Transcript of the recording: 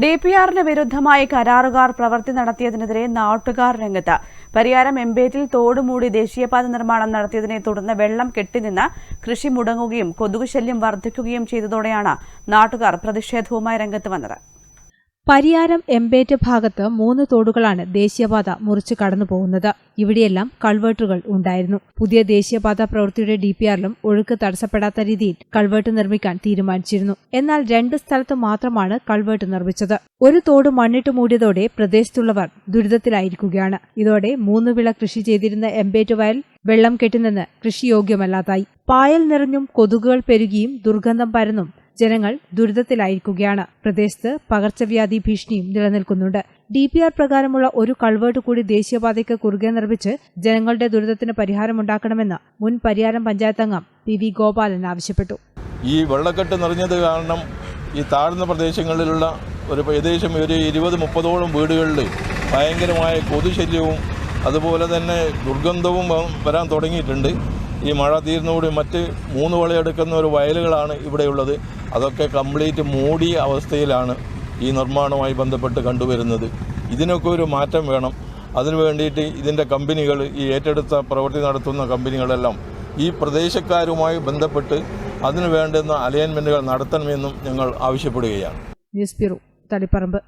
DPRന് വിരുദ്ധമായി കരാറുകാർ പ്രവൃത്തി നടത്തിയതിനെതിരെ നാട്ടുകാർ രംഗത്ത്. പരിയാരം എംബേറ്റിൽ തോടുമൂടി ദേശീയപാത നിർമ്മാണം നടത്തിയതിനെ തുടർന്ന് വെള്ളം കെട്ടിനിന്ന് കൃഷി മുടങ്ങുകയും കൊതുക് ശല്യം വർദ്ധിക്കുകയും ചെയ്തതോടെയാണ് നാട്ടുകാർ പ്രതിഷേധവുമായി രംഗത്ത് വന്നത്. പരിയാരം എംബേറ്റ് ഭാഗത്ത് 3 തോടുകളാണ് ദേശീയപാത മുറിച്ച് കടന്നുപോകുന്നത്. ഇവിടെയെല്ലാം കൾവേർട്ടുകൾ ഉണ്ടായിരുന്നു. പുതിയ ദേശീയപാത പ്രവൃത്തിയുടെ DPRലും ഒഴുക്ക് തടസ്സപ്പെടാത്ത രീതിയിൽ കൾവേർട്ട് നിർമ്മിക്കാൻ തീരുമാനിച്ചിരുന്നു. എന്നാൽ 2 സ്ഥലത്ത് മാത്രമാണ് കൾവേർട്ട് നിർമ്മിച്ചത്. ഒരു തോട് മണ്ണിട്ട് മൂടിയതോടെ പ്രദേശത്തുള്ളവർ ദുരിതത്തിലായിരിക്കുകയാണ്. ഇതോടെ 3 വിള കൃഷി ചെയ്തിരുന്ന എംബേറ്റ് വയൽ വെള്ളം കെട്ടിനിന്ന് കൃഷിയോഗ്യമല്ലാതായി. പായൽ നിറഞ്ഞും കൊതുകുകൾ പെരുകിയും ദുർഗന്ധം പരന്നും ജനങ്ങൾ ദുരിതത്തിലായിരിക്കുകയാണ്. പ്രദേശത്ത് പകർച്ചവ്യാധി ഭീഷണിയും നിലനിൽക്കുന്നുണ്ട്. DPR പ്രകാരമുള്ള ഒരു കൾവേർട്ട് കൂടി ദേശീയപാതയ്ക്ക് കുറുകെ നിർമ്മിച്ച് ജനങ്ങളുടെ ദുരിതത്തിന് പരിഹാരമുണ്ടാക്കണമെന്ന് മുൻ പരിയാരം പഞ്ചായത്ത് അംഗം PV ഗോപാലൻ ആവശ്യപ്പെട്ടു. ഈ വെള്ളക്കെട്ട് നിറഞ്ഞത് കാരണം ഈ താഴ്ന്ന പ്രദേശങ്ങളിലുള്ള ഏകദേശം 20-30ഓളം വീടുകളിൽ ഭയങ്കരമായ കൊതുശല്യവും അതുപോലെ തന്നെ ദുർഗന്ധവും വരാൻ തുടങ്ങിയിട്ടുണ്ട്. ഈ മഴ തീർന്നതോടെ മറ്റ് 3 വിളയെടുക്കുന്ന ഒരു വയലുകളാണ് ഇവിടെയുള്ളത്. അതൊക്കെ കംപ്ലീറ്റ് മൂടിയ അവസ്ഥയിലാണ് ഈ നിർമ്മാണവുമായി ബന്ധപ്പെട്ട് കണ്ടുവരുന്നത്. ഇതിനൊക്കെ ഒരു മാറ്റം വേണം. അതിനു വേണ്ടിയിട്ട് ഇതിൻ്റെ കമ്പനികൾ, ഈ ഏറ്റെടുത്ത പ്രവൃത്തി നടത്തുന്ന കമ്പനികളെല്ലാം ഈ പ്രദേശക്കാരുമായി ബന്ധപ്പെട്ട് അതിനു വേണ്ടുന്ന അലൈൻമെൻറ്റുകൾ നടത്തണമെന്നും ഞങ്ങൾ ആവശ്യപ്പെടുകയാണ്. News bureau, Taliparamba.